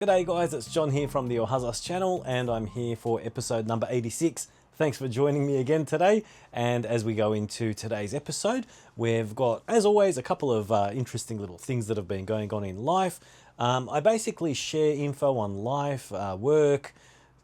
G'day guys, it's John here from the Ohazassu channel and I'm here for episode number 86. Thanks for joining me again today, and as we go into today's episode, we've got, as always, a couple of interesting little things that have been going on in life. I basically share info on life, work,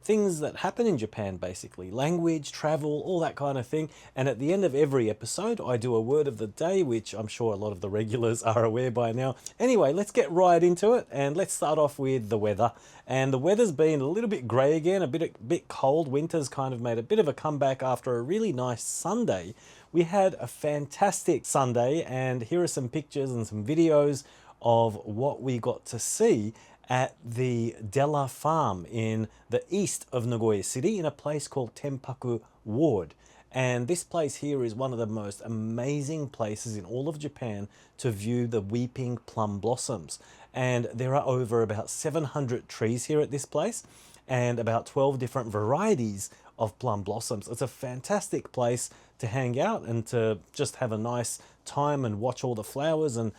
things that happen in Japan basically, language, travel, all that kind of thing. And at the end of every episode, I do a word of the day, which I'm sure a lot of the regulars are aware by now. Anyway, let's get right into it and let's start off with the weather. And the weather's been a little bit grey again, a bit cold. Winter's kind of made a bit of a comeback after a really nice Sunday. We had a fantastic Sunday, and here are some pictures and some videos of what we got to see at the Della Farm in the east of Nagoya City in a place called Tenpaku Ward. And this place here is one of the most amazing places in all of Japan to view the weeping plum blossoms. And there are over about 700 trees here at this place and about 12 different varieties of plum blossoms. It's a fantastic place to hang out and to just have a nice time and watch all the flowers, and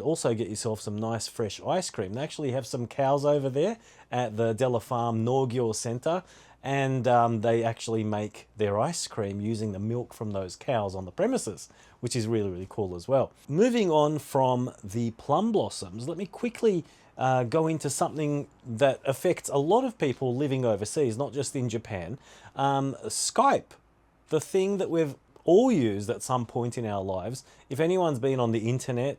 also get yourself some nice fresh ice cream. They actually have some cows over there at the Della Farm Norgyo Center, and they actually make their ice cream using the milk from those cows on the premises, which is really, really cool as well. Moving on from the plum blossoms, let me quickly go into something that affects a lot of people living overseas, not just in Japan. Skype, the thing that we've all used at some point in our lives. If anyone's been on the internet,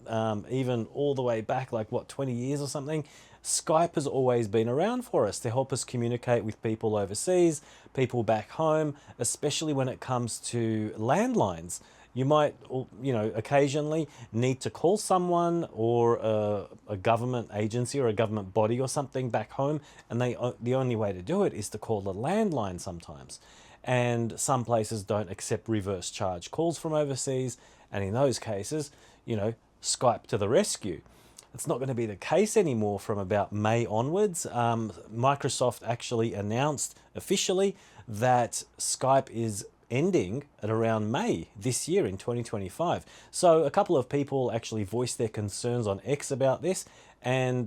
even all the way back, like what, 20 years or something, Skype has always been around for us to help us communicate with people overseas, people back home, especially when it comes to landlines. You might, occasionally need to call someone or a government agency or a government body or something back home, and the only way to do it is to call the landline sometimes. And some places don't accept reverse charge calls from overseas, and in those cases, Skype to the rescue. It's not going to be the case anymore from about May onwards. Microsoft actually announced officially that Skype is ending at around May this year in 2025. So a couple of people actually voiced their concerns on X about this, and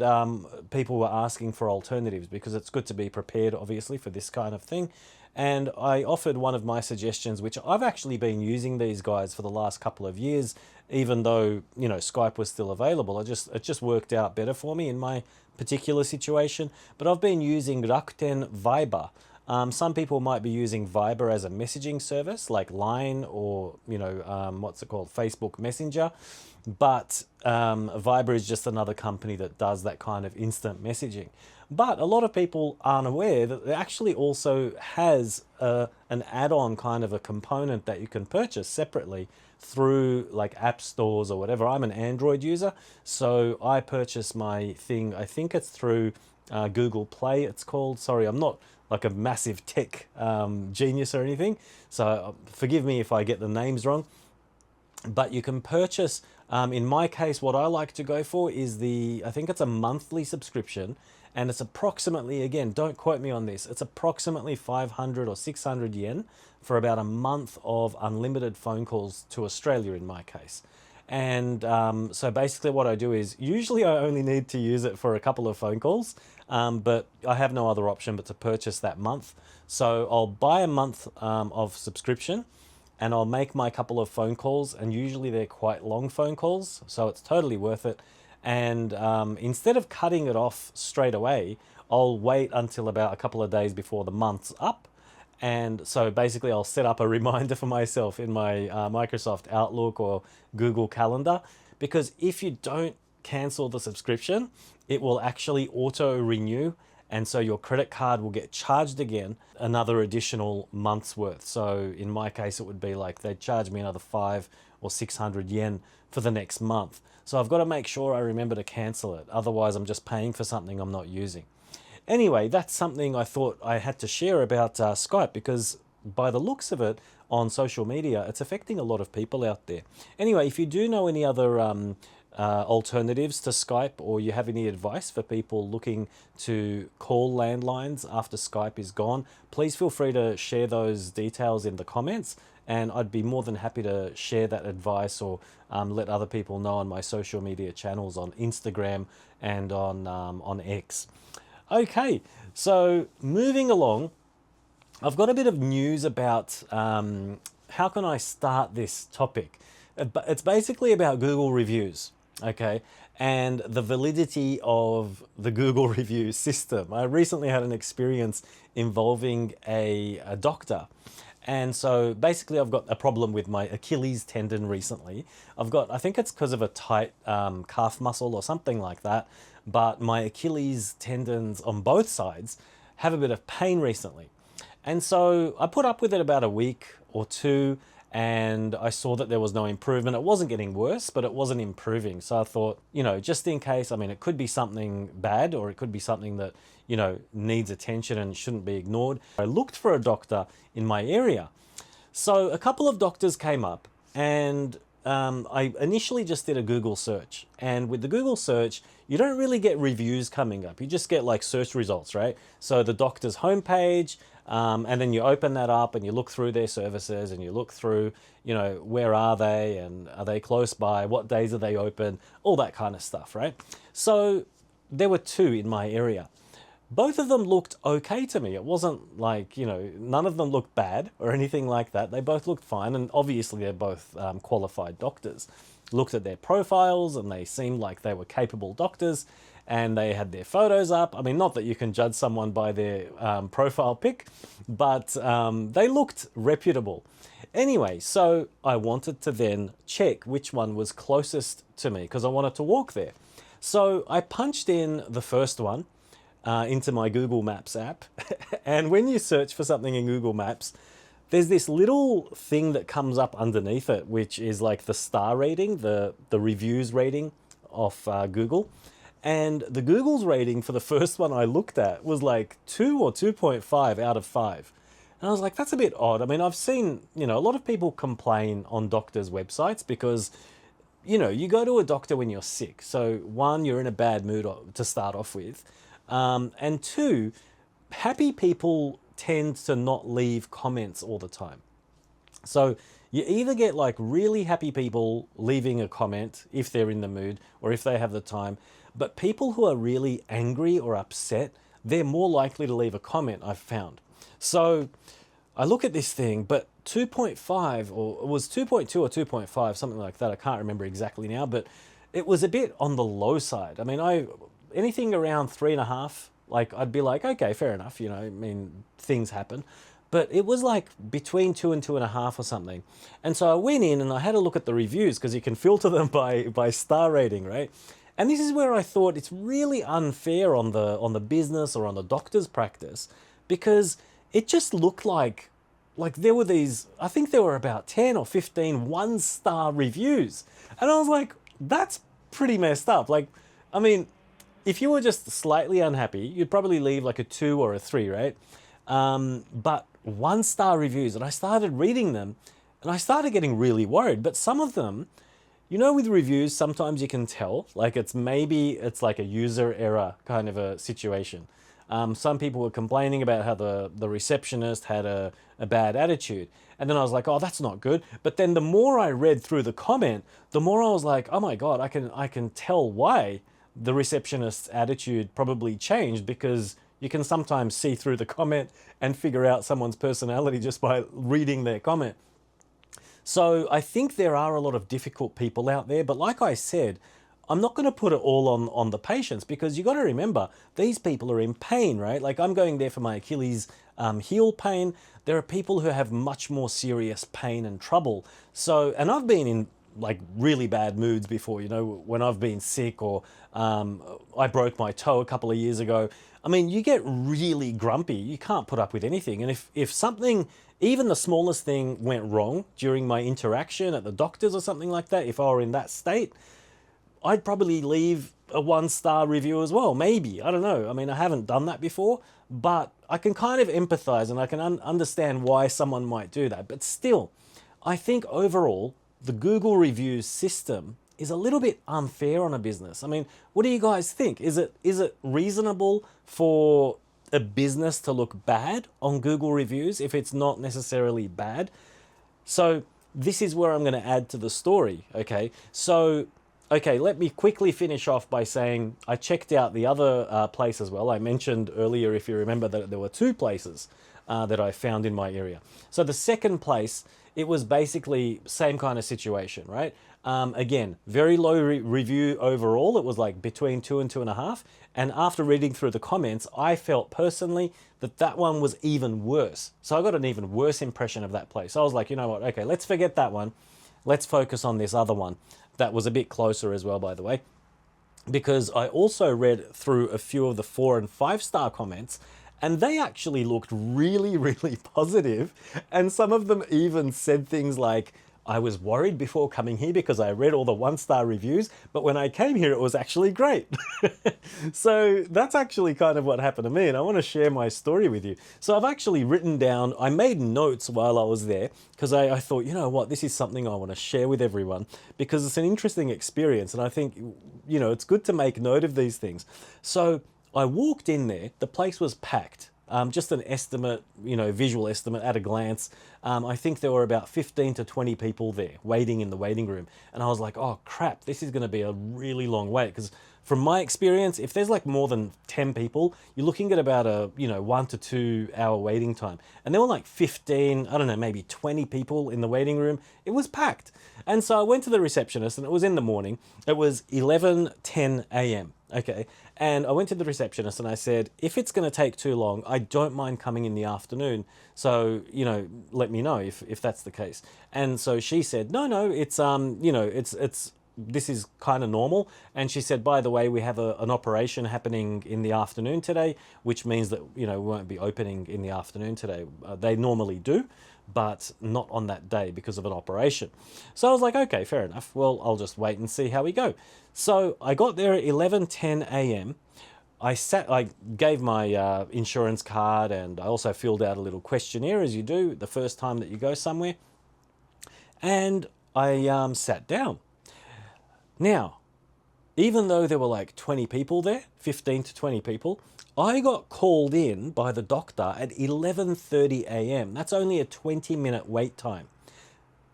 people were asking for alternatives because it's good to be prepared, obviously, for this kind of thing. And I offered one of my suggestions, which I've actually been using these guys for the last couple of years, even though, Skype was still available. It just worked out better for me in my particular situation. But I've been using Rakuten Viber. Some people might be using Viber as a messaging service like Line or, Facebook Messenger. But Viber is just another company that does that kind of instant messaging. But a lot of people aren't aware that it actually also has an add-on kind of a component that you can purchase separately through like app stores or whatever. I'm an Android user, so I purchase my thing, I think it's through Google Play, it's called. Sorry, I'm not like a massive tech genius or anything, so forgive me if I get the names wrong. But you can purchase, in my case, what I like to go for is I think it's a monthly subscription, and it's approximately, again, don't quote me on this, it's approximately 500 or 600 yen for about a month of unlimited phone calls to Australia in my case. And so basically what I do is, usually I only need to use it for a couple of phone calls, but I have no other option but to purchase that month. So I'll buy a month of subscription, and I'll make my couple of phone calls, and usually they're quite long phone calls, so it's totally worth it. And instead of cutting it off straight away, I'll wait until about a couple of days before the month's up. And so basically I'll set up a reminder for myself in my Microsoft Outlook or Google Calendar, because if you don't cancel the subscription, it will actually auto renew. And so your credit card will get charged again another additional month's worth. So in my case, it would be like they'd charge me another 500 or 600 yen for the next month. So I've got to make sure I remember to cancel it. Otherwise, I'm just paying for something I'm not using. Anyway, that's something I thought I had to share about Skype, because by the looks of it on social media, it's affecting a lot of people out there. Anyway, if you do know any other alternatives to Skype, or you have any advice for people looking to call landlines after Skype is gone, please feel free to share those details in the comments, and I'd be more than happy to share that advice or let other people know on my social media channels on Instagram and on X. Okay, so moving along, I've got a bit of news about how can I start this topic. It's basically about Google reviews, okay, and the validity of the Google review system. I recently had an experience involving a doctor. And so basically I've got a problem with my Achilles tendon recently. I think it's because of a tight calf muscle or something like that, but my Achilles tendons on both sides have a bit of pain recently. And so I put up with it about a week or two, and I saw that there was no improvement. It wasn't getting worse, but it wasn't improving. So I thought, just in case, it could be something bad, or it could be something that, needs attention and shouldn't be ignored. I looked for a doctor in my area. So a couple of doctors came up, and I initially just did a Google search. And with the Google search, you don't really get reviews coming up. You just get like search results, right? So the doctor's homepage, and then you open that up and you look through their services and you look through, where are they and are they close by? What days are they open? All that kind of stuff, right? So there were two in my area. Both of them looked okay to me. It wasn't like, none of them looked bad or anything like that. They both looked fine. And obviously they're both qualified doctors. Looked at their profiles and they seemed like they were capable doctors, and they had their photos up. Not that you can judge someone by their profile pic, but they looked reputable. Anyway, so I wanted to then check which one was closest to me because I wanted to walk there. So I punched in the first one into my Google Maps app. And when you search for something in Google Maps, there's this little thing that comes up underneath it, which is like the star rating, the reviews rating of Google. And the Google's rating for the first one I looked at was like 2 or 2.5 out of 5. And I was like, that's a bit odd. I've seen, a lot of people complain on doctors' websites because, you go to a doctor when you're sick. So one, you're in a bad mood to start off with. And two, happy people tend to not leave comments all the time. So you either get like really happy people leaving a comment if they're in the mood or if they have the time, but people who are really angry or upset, they're more likely to leave a comment, I've found. So I look at this thing, but 2.5, or it was 2.2 or 2.5, something like that. I can't remember exactly now, but it was a bit on the low side. Anything around 3.5, like I'd be like, okay, fair enough. Things happen. But it was like between 2 and 2.5 or something. And so I went in and I had a look at the reviews because you can filter them by star rating, right? And this is where I thought it's really unfair on the business or on the doctor's practice, because it just looked like there were these, I think there were about 10 or 15 one-star reviews. And I was like, that's pretty messed up. If you were just slightly unhappy, you'd probably leave like a 2 or a 3, right? But one-star reviews, and I started reading them and I started getting really worried. But some of them, with reviews, sometimes you can tell, like it's like a user error kind of a situation. Some people were complaining about how the receptionist had a bad attitude. And then I was like, oh, that's not good. But then the more I read through the comment, the more I was like, oh my God, I can tell why the receptionist's attitude probably changed, because you can sometimes see through the comment and figure out someone's personality just by reading their comment. So I think there are a lot of difficult people out there, but like I said, I'm not going to put it all on the patients, because you got to remember, these people are in pain, right? Like I'm going there for my Achilles heel pain. There are people who have much more serious pain and trouble. So, and I've been in like really bad moods before, when I've been sick, or I broke my toe a couple of years ago. You get really grumpy. You can't put up with anything. And if something, even the smallest thing went wrong during my interaction at the doctor's or something like that, if I were in that state, I'd probably leave a 1-star review as well. Maybe, I don't know. I haven't done that before, but I can kind of empathize and I can understand why someone might do that. But still, I think overall, the Google reviews system is a little bit unfair on a business. What do you guys think? Is it reasonable for a business to look bad on Google reviews if it's not necessarily bad? So this is where I'm going to add to the story, okay? So Okay, let me quickly finish off by saying I checked out the other place as well. I mentioned earlier, if you remember, that there were two places that I found in my area. So the second place, it was basically same kind of situation, right? Again, very low review overall. It was like between 2 and 2.5. And after reading through the comments, I felt personally that that one was even worse. So I got an even worse impression of that place. So I was like, you know what? Okay, let's forget that one. Let's focus on this other one. That was a bit closer as well, by the way, because I also read through a few of the 4 and 5 star comments, and they actually looked really, really positive. And some of them even said things like, I was worried before coming here because I read all the 1-star reviews, but when I came here, it was actually great. So that's actually kind of what happened to me, and I want to share my story with you. So I've actually written down, I made notes while I was there because I thought, you know what, this is something I want to share with everyone because it's an interesting experience, and I think, you know, it's good to make note of these things. So I walked in there, the place was packed. Just an estimate, you know, visual estimate at a glance. I think there were about 15 to 20 people there waiting in the waiting room. And I was like, oh crap, this is going to be a really long wait. Because from my experience, if there's like more than 10 people, you're looking at about a, you know, 1 to 2 hour waiting time. And there were like 15, I don't know, maybe 20 people in the waiting room. It was packed. And so I went to the receptionist, and it was in the morning. It was 11:10 a.m. Okay. And I went to the receptionist and I said, if it's going to take too long, I don't mind coming in the afternoon. So, you know, let me know if that's the case. And so she said, no, it's, you know, this is kind of normal. And she said, by the way, we have an operation happening in the afternoon today, which means that, you know, we won't be opening in the afternoon today. They normally do, but not on that day because of an operation. So I was like, okay, fair enough. Well, I'll just wait and see how we go. So I got there at 11:10 a.m. I gave my insurance card, and I also filled out a little questionnaire, as you do the first time that you go somewhere. And I sat down. Now, even though there were like 20 people there, 15 to 20 people, I got called in by the doctor at 11:30 a.m. That's only a 20-minute wait time.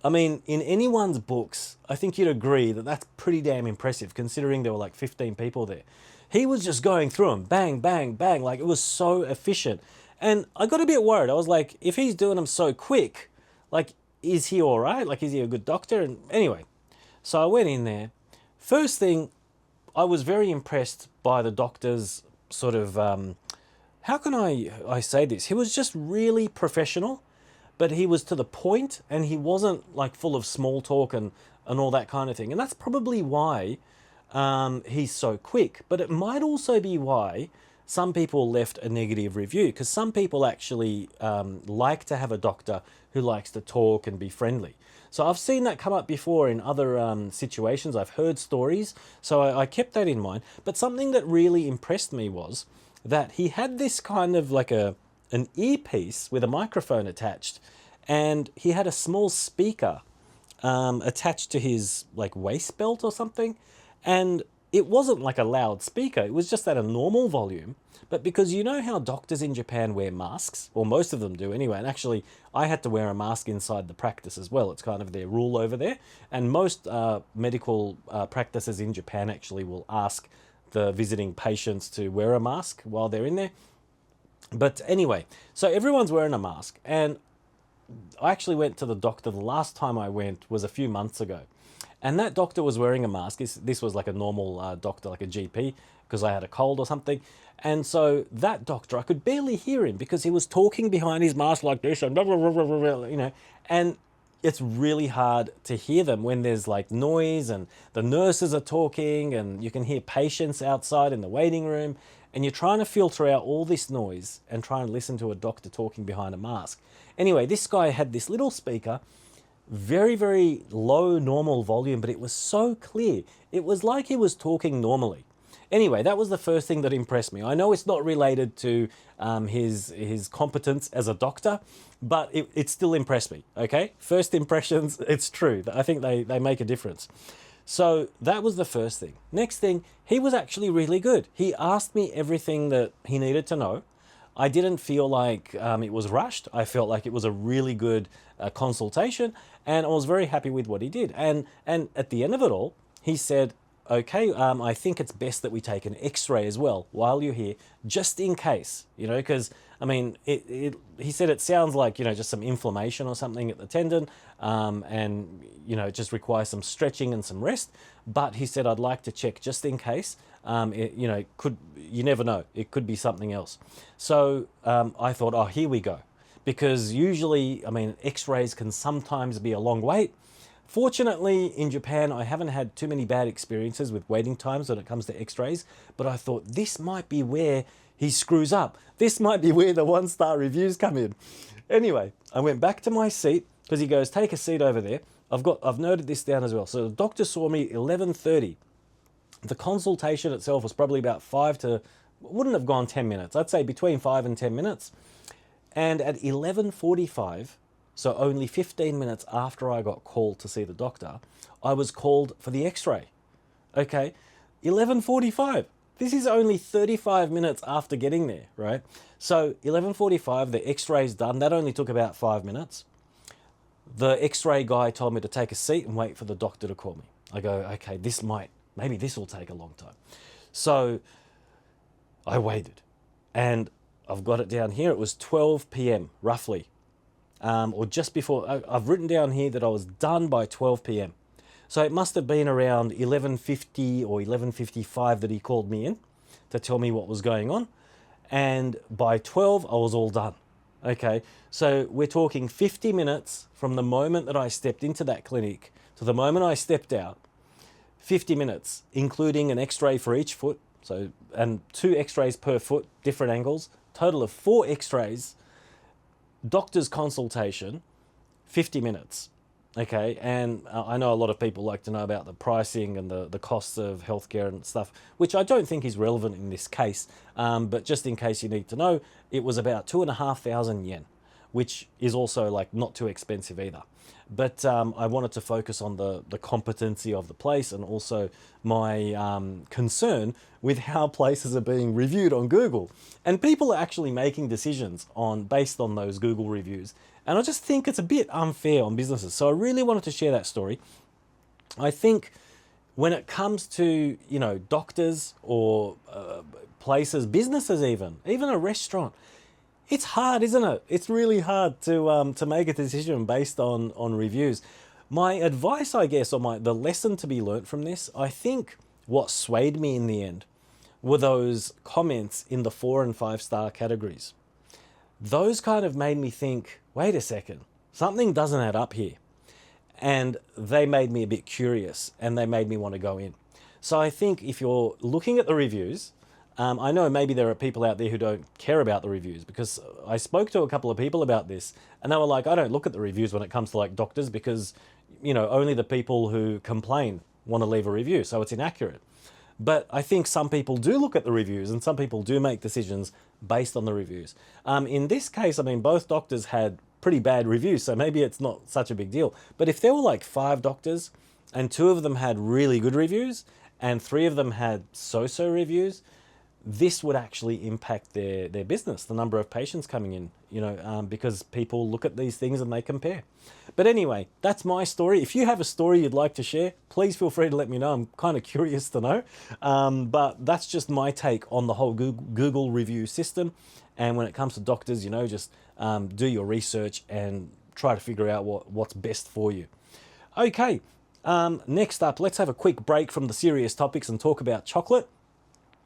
I mean, in anyone's books, I think you'd agree that that's pretty damn impressive considering there were like 15 people there. He was just going through them, bang, bang, bang, like it was so efficient. And I got a bit worried. I was like, if he's doing them so quick, like, is he all right? Like, is he a good doctor? And anyway, so I went in there. First thing, I was very impressed by the doctor's sort of, how can I say this? He was just really professional, but he was to the point, and he wasn't like full of small talk and all that kind of thing. And that's probably why he's so quick. But it might also be why some people left a negative review, because some people actually like to have a doctor who likes to talk and be friendly. So I've seen that come up before in other situations. I've heard stories, so I kept that in mind. But something that really impressed me was that he had this kind of like an earpiece with a microphone attached, and he had a small speaker attached to his like waist belt or something. And it wasn't like a loud speaker, it was just at a normal volume. But because you know how doctors in Japan wear masks, or most of them do anyway, and actually I had to wear a mask inside the practice as well. It's kind of their rule over there. And most medical practices in Japan actually will ask the visiting patients to wear a mask while they're in there. But anyway, so everyone's wearing a mask, and I actually went to the doctor, the last time I went was a few months ago. And that doctor was wearing a mask. This was like a normal doctor, like a GP, because I had a cold or something. And so that doctor, I could barely hear him because he was talking behind his mask like this, and blah, blah, blah, blah, blah, you know. And it's really hard to hear them when there's like noise and the nurses are talking and you can hear patients outside in the waiting room, and you're trying to filter out all this noise and try and listen to a doctor talking behind a mask. Anyway, this guy had this little speaker, very, very low normal volume, but it was so clear. It was like he was talking normally. Anyway, that was the first thing that impressed me. I know it's not related to his competence as a doctor, but it still impressed me, okay? First impressions, it's true. I think they make a difference. So that was the first thing. Next thing, he was actually really good. He asked me everything that he needed to know. I didn't feel like it was rushed. I felt like it was a really good consultation, and I was very happy with what he did. And at the end of it all, he said, okay, I think it's best that we take an X-ray as well while you're here, just in case, you know, because I mean, he said it sounds like, you know, just some inflammation or something at the tendon, and you know, it just requires some stretching and some rest. But he said I'd like to check just in case. You know, you never know, it could be something else. So I thought, oh, here we go, because usually, I mean, X-rays can sometimes be a long wait. Fortunately, in Japan, I haven't had too many bad experiences with waiting times when it comes to X-rays, but I thought this might be where he screws up. This might be where the one-star reviews come in. Anyway, I went back to my seat because he goes, take a seat over there. I've noted this down as well. So the doctor saw me 11:30. The consultation itself was probably about wouldn't have gone 10 minutes. I'd say between 5 and 10 minutes. And at 11:45, so only 15 minutes after I got called to see the doctor, I was called for the X-ray. Okay, 11:45. This is only 35 minutes after getting there, right? So 11:45, the X-ray's done. That only took about 5 minutes. The X-ray guy told me to take a seat and wait for the doctor to call me. I go, okay, maybe this will take a long time. So I waited, and I've got it down here. It was 12 p.m. roughly, or just before. I've written down here that I was done by 12 p.m. So it must have been around 11:50 or 11:55 that he called me in to tell me what was going on. And by 12, I was all done. Okay, so we're talking 50 minutes from the moment that I stepped into that clinic to the moment I stepped out. 50 minutes, including an X-ray for each foot. So, and 2 X-rays per foot, different angles. Total of 4 X-rays. Doctor's consultation, 50 minutes. Okay, and I know a lot of people like to know about the pricing and the costs of healthcare and stuff, which I don't think is relevant in this case. But just in case you need to know, it was about 2,500 yen, which is also like not too expensive either. But I wanted to focus on the competency of the place and also my concern with how places are being reviewed on Google. And people are actually making decisions based on those Google reviews. And I just think it's a bit unfair on businesses. So I really wanted to share that story. I think when it comes to, you know, doctors or places, businesses even a restaurant, it's hard, isn't it? It's really hard to make a decision based on reviews. My advice, I guess, or the lesson to be learnt from this, I think what swayed me in the end were those comments in the 4 and 5 star categories. Those kind of made me think, wait a second, something doesn't add up here. And they made me a bit curious and they made me want to go in. So I think if you're looking at the reviews, I know maybe there are people out there who don't care about the reviews, because I spoke to a couple of people about this and they were like, I don't look at the reviews when it comes to like doctors because, you know, only the people who complain want to leave a review, so it's inaccurate. But I think some people do look at the reviews and some people do make decisions based on the reviews. In this case, I mean, both doctors had pretty bad reviews, so maybe it's not such a big deal. But if there were like 5 doctors and 2 of them had really good reviews and 3 of them had so-so reviews, this would actually impact their business, the number of patients coming in, you know, because people look at these things and they compare. But anyway, that's my story. If you have a story you'd like to share, please feel free to let me know. I'm kind of curious to know. But that's just my take on the whole Google review system. And when it comes to doctors, you know, just do your research and try to figure out what's best for you. Okay, next up, let's have a quick break from the serious topics and talk about chocolate.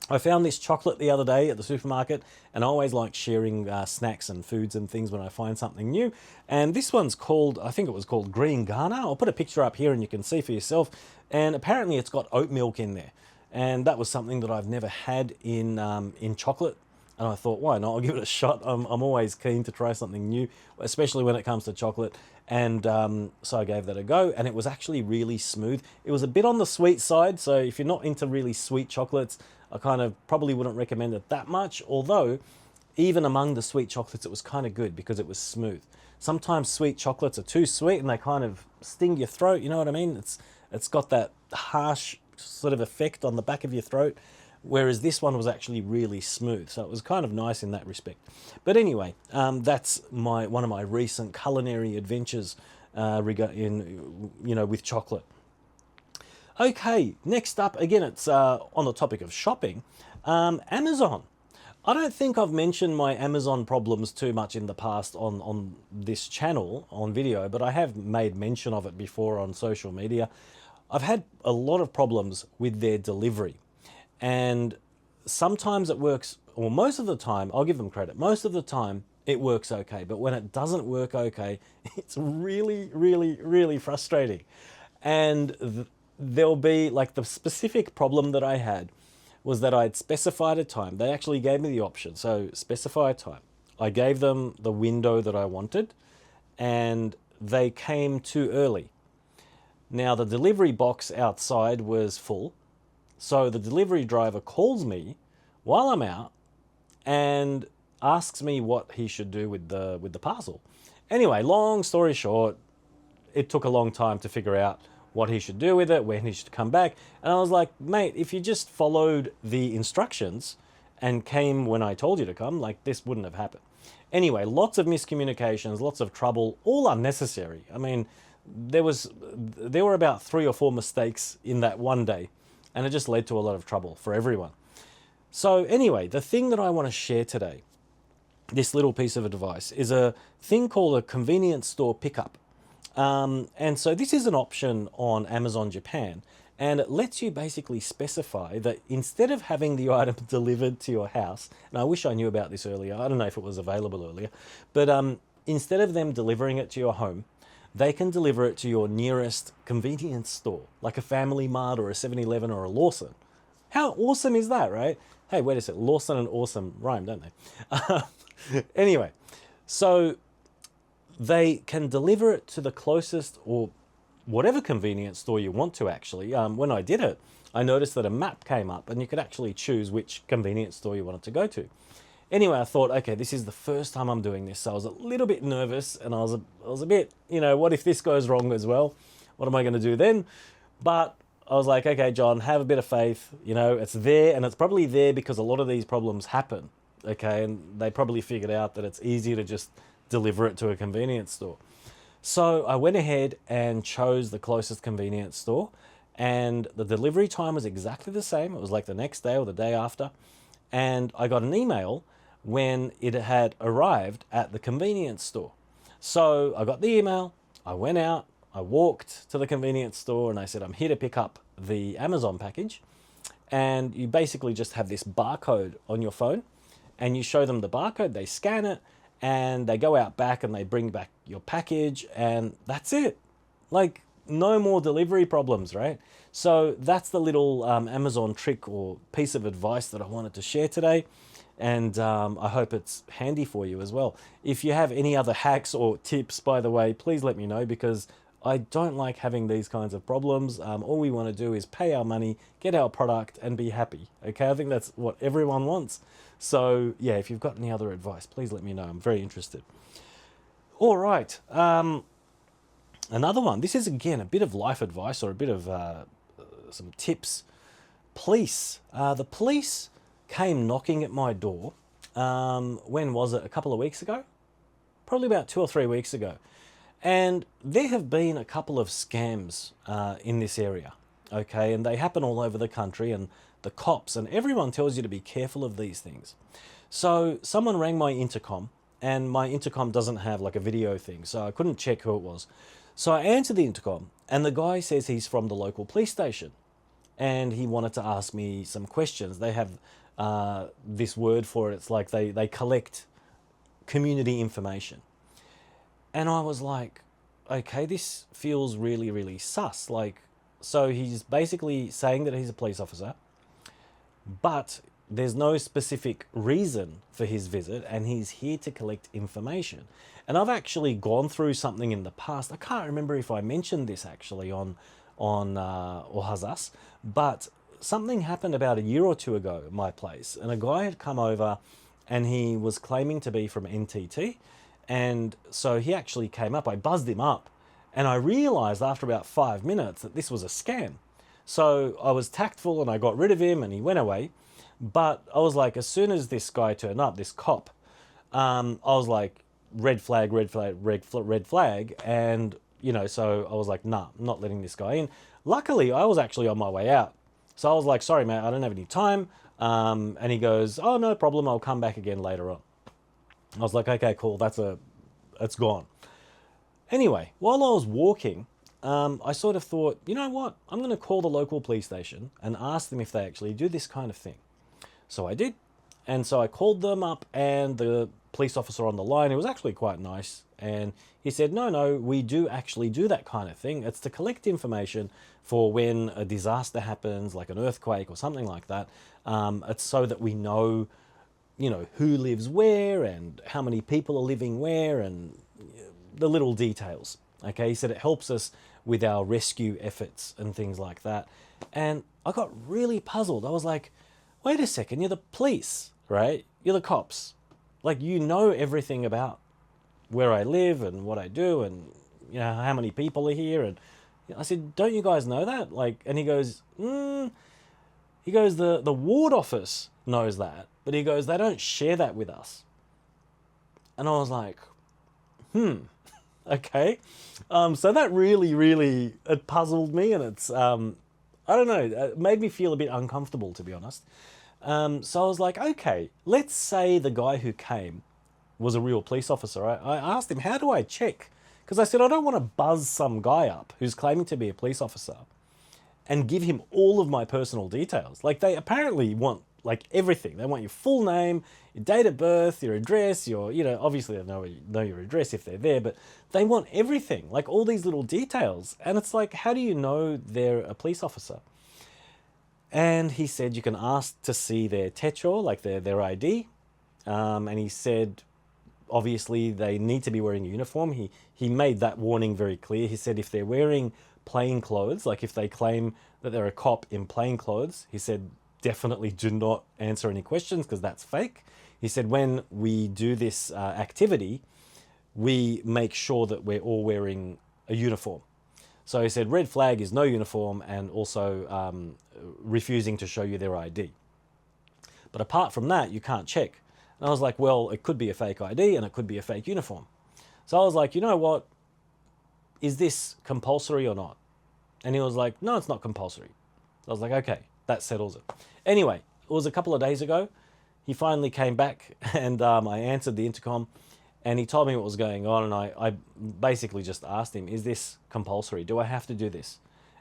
I found this chocolate the other day at the supermarket, and I always like sharing snacks and foods and things when I find something new. And this one's called, I think it was called Green Ghana. I'll put a picture up here and you can see for yourself. And apparently it's got oat milk in there. And that was something that I've never had in chocolate. And I thought, why not? I'll give it a shot. I'm always keen to try something new, especially when it comes to chocolate. And so I gave that a go, and it was actually really smooth. It was a bit on the sweet side, so if you're not into really sweet chocolates, I kind of probably wouldn't recommend it that much, although even among the sweet chocolates, it was kind of good because it was smooth. Sometimes sweet chocolates are too sweet and they kind of sting your throat, you know what I mean? It's got that harsh sort of effect on the back of your throat, whereas this one was actually really smooth, so it was kind of nice in that respect. But anyway, that's one of my recent culinary adventures with chocolate. Okay, next up, again, it's on the topic of shopping, Amazon. I don't think I've mentioned my Amazon problems too much in the past on this channel on video, but I have made mention of it before on social media. I've had a lot of problems with their delivery, and sometimes it works, or most of the time, I'll give them credit, most of the time it works okay, but when it doesn't work okay, it's really, really, really frustrating. And there'll be like the specific problem that I had was that I'd specified a time. They actually gave me the option. So specify a time. I gave them the window that I wanted, and they came too early. Now the delivery box outside was full. So the delivery driver calls me while I'm out and asks me what he should do with the parcel. Anyway, long story short, it took a long time to figure out what he should do with it, when he should come back. And I was like, mate, if you just followed the instructions and came when I told you to come, like this wouldn't have happened. Anyway, lots of miscommunications, lots of trouble, all unnecessary. I mean, there were about 3 or 4 mistakes in that one day, and it just led to a lot of trouble for everyone. So anyway, the thing that I want to share today, this little piece of advice, is a thing called a convenience store pickup. And so this is an option on Amazon Japan, and it lets you basically specify that instead of having the item delivered to your house, and I wish I knew about this earlier, I don't know if it was available earlier, but instead of them delivering it to your home, they can deliver it to your nearest convenience store, like a Family Mart or a 7-Eleven or a Lawson. How awesome is that, right? Hey, wait a sec, Lawson and awesome rhyme, don't they? Anyway, so they can deliver it to the closest or whatever convenience store you want to, actually. When I did it, I noticed that a map came up and you could actually choose which convenience store you wanted to go to. Anyway, I thought, okay, this is the first time I'm doing this, so I was a little bit nervous, and I was a bit, what if this goes wrong as well? What am I going to do then? But I was like, okay, John, have a bit of faith. It's there, and it's probably there because a lot of these problems happen, okay? And they probably figured out that it's easier to just deliver it to a convenience store. So I went ahead and chose the closest convenience store, and the delivery time was exactly the same. It was like the next day or the day after, and I got an email when it had arrived at the convenience store. So I got the email, I went out, I walked to the convenience store, and I said, I'm here to pick up the Amazon package. And you basically just have this barcode on your phone, and you show them the barcode, they scan it, and they go out back and they bring back your package, and that's it. Like, no more delivery problems, right? So that's the little Amazon trick or piece of advice that I wanted to share today, and I hope it's handy for you as well. If you have any other hacks or tips, by the way, please let me know, because I don't like having these kinds of problems. All we want to do is pay our money, get our product, and be happy. Okay, I think that's what everyone wants. So yeah, if you've got any other advice, please let me know. I'm very interested. All right, another one. This is again a bit of life advice or a bit of some tips. Police. The police came knocking at my door. When was it? A couple of weeks ago? Probably about 2 or 3 weeks ago. And there have been a couple of scams in this area, okay? And they happen all over the country, and the cops and everyone tells you to be careful of these things. So someone rang my intercom, and my intercom doesn't have like a video thing, so I couldn't check who it was. So I answered the intercom, and the guy says he's from the local police station, and he wanted to ask me some questions. They have this word for it. It's like they collect community information. And I was like, okay, this feels really, really sus. Like, so he's basically saying that he's a police officer, but there's no specific reason for his visit, and he's here to collect information. And I've actually gone through something in the past. I can't remember if I mentioned this actually on Ohazassu, but something happened about a year or two ago at my place, and a guy had come over, and he was claiming to be from NTT. And so he actually came up, I buzzed him up, and I realized after about 5 minutes that this was a scam. So I was tactful and I got rid of him, and he went away. But I was like, as soon as this guy turned up, this cop, I was like, red flag, red flag, red flag. And, so I was like, nah, I'm not letting this guy in. Luckily, I was actually on my way out. So I was like, sorry, mate, I don't have any time. And he goes, oh, no problem. I'll come back again later on. I was like, okay, cool. It's gone. Anyway, while I was walking, I sort of thought, you know what? I'm going to call the local police station and ask them if they actually do this kind of thing. So I did. And so I called them up, and the police officer on the line, he was actually quite nice. And he said, no, we do actually do that kind of thing. It's to collect information for when a disaster happens, like an earthquake or something like that. It's so that we know, who lives where and how many people are living where and the little details. Okay, he said it helps us with our rescue efforts and things like that. And I got really puzzled. I was like, wait a second, you're the police, right? You're the cops. Like, you know everything about where I live and what I do and, how many people are here. And I said, don't you guys know that? Like, and he goes, the ward office knows that, but he goes, they don't share that with us. And I was like, okay. So that really, it puzzled me, and it's, I don't know, it made me feel a bit uncomfortable, to be honest. So I was like, okay, let's say the guy who came was a real police officer. I asked him, how do I check? Because I said, I don't want to buzz some guy up who's claiming to be a police officer and give him all of my personal details. Like, they apparently want, like, everything. They want your full name, your date of birth, your address, your, obviously they know your address if they're there, but they want everything, like all these little details. And it's like, how do you know they're a police officer? And he said you can ask to see their techo, like their ID. And he said, obviously, they need to be wearing a uniform. He made that warning very clear. He said if they're wearing plain clothes, like if they claim that they're a cop in plain clothes, he said definitely do not answer any questions because that's fake. He said when we do this activity, we make sure that we're all wearing a uniform. So he said red flag is no uniform and also refusing to show you their ID. But apart from that, you can't check. And I was like, well, it could be a fake ID and it could be a fake uniform. So I was like, you know what? Is this compulsory or not? And he was like, no, it's not compulsory. I was like, okay, that settles it. Anyway, it was a couple of days ago. He finally came back and I answered the intercom and he told me what was going on. And I basically just asked him, is this compulsory? Do I have to do this?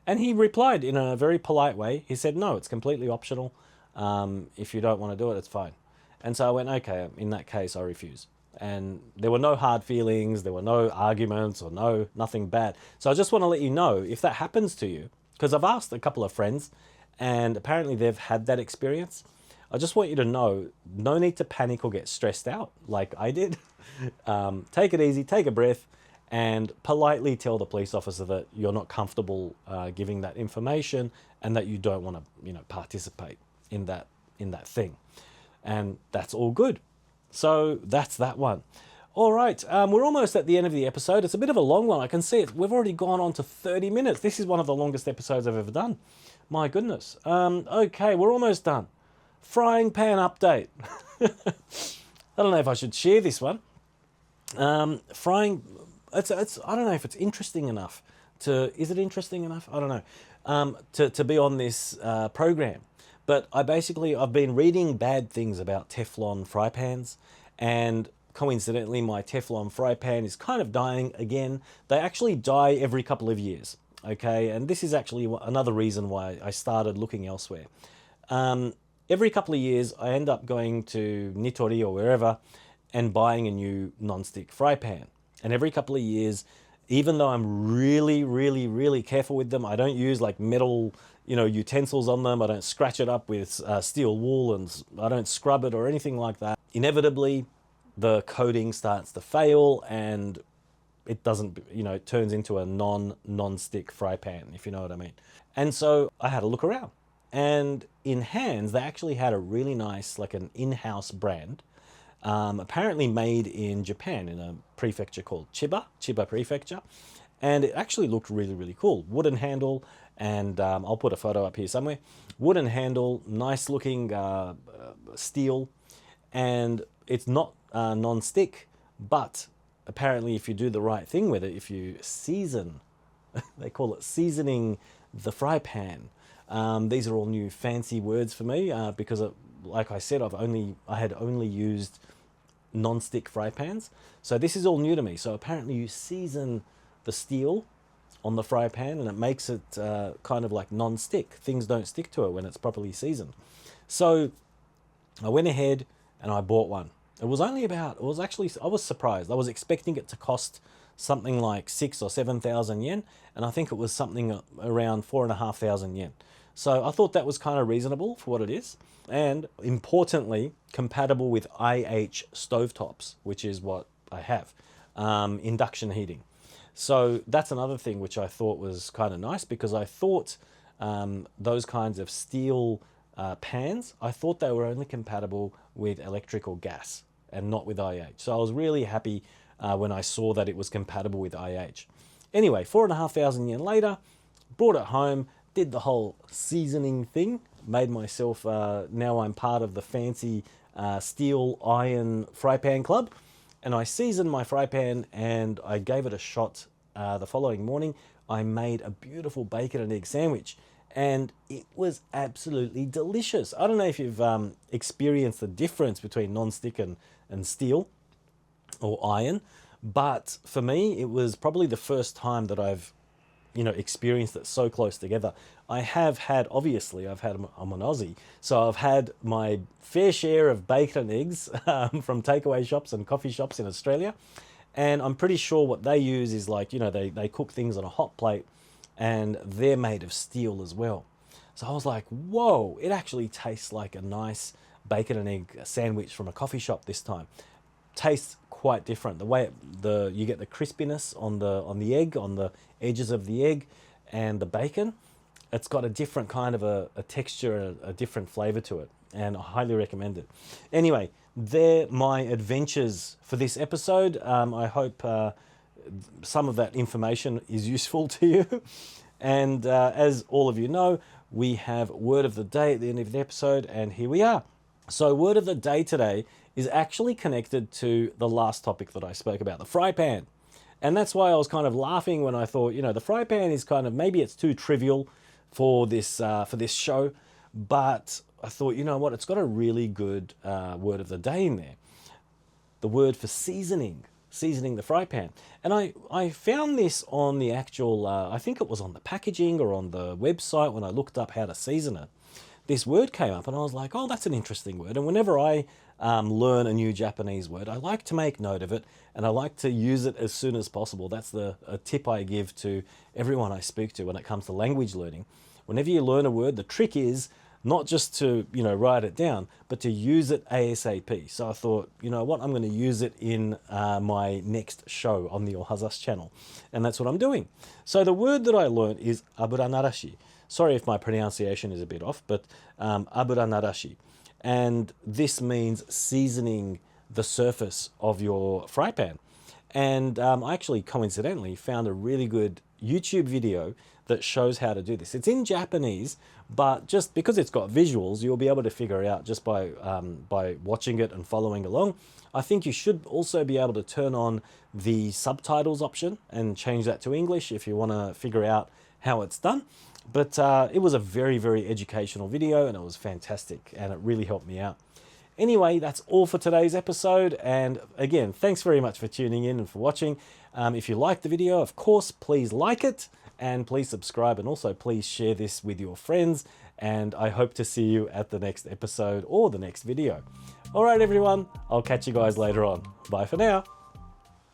And he replied in a very polite way. He said, no, it's completely optional. If you don't want to do it, it's fine. And so I went, okay, in that case, I refuse. And there were no hard feelings, there were no arguments or nothing bad. So I just want to let you know, if that happens to you, because I've asked a couple of friends and apparently they've had that experience. I just want you to know, no need to panic or get stressed out like I did. Take it easy, take a breath, and politely tell the police officer that you're not comfortable giving that information and that you don't want to, participate in that thing. And that's all good. So that's that one. All right, we're almost at the end of the episode. It's a bit of a long one. I can see it. We've already gone on to 30 minutes. This is one of the longest episodes I've ever done. My goodness. Okay, we're almost done. Frying pan update. I don't know if I should share this one. It's I don't know if it's interesting enough is it interesting enough? I don't know. To be on this program. But I've been reading bad things about Teflon fry pans, and coincidentally, my Teflon fry pan is kind of dying again. They actually die every couple of years, okay? And this is actually another reason why I started looking elsewhere. Every couple of years, I end up going to Nitori or wherever and buying a new non-stick fry pan. And every couple of years, even though I'm really careful with them, I don't use like metal utensils on them. I don't scratch it up with steel wool and I don't scrub it or anything like that. Inevitably, the coating starts to fail and it doesn't, it turns into a non-stick fry pan, if you know what I mean. And so I had a look around, and in Hands, they actually had a really nice, like an in-house brand, apparently made in Japan in a prefecture called Chiba Prefecture. And it actually looked really cool. Wooden handle, and I'll put a photo up here somewhere. Wooden handle, nice looking steel, and it's not non-stick, but apparently if you do the right thing with it, if you season, they call it seasoning the Frypan. These are all new fancy words for me because, like I said, I had only used non-stick fry pans. So this is all new to me. So apparently you season the steel on the fry pan and it makes it kind of like non-stick. Things don't stick to it when it's properly seasoned. So I went ahead and I bought one. I was surprised. I was expecting it to cost something like 6,000 or 7,000 yen, and I think it was something around 4,500 yen. So I thought that was kind of reasonable for what it is, and importantly, compatible with IH stovetops, which is what I have, induction heating. So that's another thing which I thought was kind of nice, because I thought those kinds of steel pans, I thought they were only compatible with electric or gas and not with IH. So I was really happy when I saw that it was compatible with IH. Anyway, 4,500 yen later, brought it home, did the whole seasoning thing, made myself, now I'm part of the fancy steel iron fry pan club, and I seasoned my fry pan and I gave it a shot the following morning. I made a beautiful bacon and egg sandwich, and it was absolutely delicious. I don't know if you've experienced the difference between non-stick and steel or iron, but for me, it was probably the first time that I've experienced it so close together. I have had, obviously, I'm an Aussie, so I've had my fair share of bacon and eggs from takeaway shops and coffee shops in Australia, and I'm pretty sure what they use is like, they cook things on a hot plate, and they're made of steel as well. So I was like, whoa, it actually tastes like a nice bacon and egg sandwich from a coffee shop this time. Tastes quite different. The way you get the crispiness on the egg, on the edges of the egg, and the bacon, it's got a different kind of a texture and a different flavor to it, and I highly recommend it. Anyway, they're my adventures for this episode. I hope some of that information is useful to you. And as all of you know, we have word of the day at the end of the episode, and here we are. So word of the day today is actually connected to the last topic that I spoke about, the fry pan. And that's why I was kind of laughing when I thought, the fry pan is kind of, maybe it's too trivial for this show, but I thought, you know what, it's got a really good word of the day in there. The word for seasoning the fry pan. And I found this on the actual, I think it was on the packaging or on the website when I looked up how to season it. This word came up and I was like, oh, that's an interesting word. And whenever I learn a new Japanese word, I like to make note of it and I like to use it as soon as possible. That's a tip I give to everyone I speak to when it comes to language learning. Whenever you learn a word, the trick is not just to, write it down, but to use it ASAP. So I thought, you know what, I'm going to use it in my next show on the Ohazassu channel. And that's what I'm doing. So the word that I learned is aburanarashi. Sorry if my pronunciation is a bit off, but aburanarashi. And this means seasoning the surface of your fry pan. And I actually coincidentally found a really good YouTube video that shows how to do this. It's in Japanese, but just because it's got visuals, you'll be able to figure it out just by watching it and following along. I think you should also be able to turn on the subtitles option and change that to English if you want to figure out how it's done. But it was a very, very educational video and it was fantastic and it really helped me out. Anyway, that's all for today's episode. And again, thanks very much for tuning in and for watching. If you liked the video, of course, please like it and please subscribe, and also please share this with your friends. And I hope to see you at the next episode or the next video. All right, everyone, I'll catch you guys later on. Bye for now.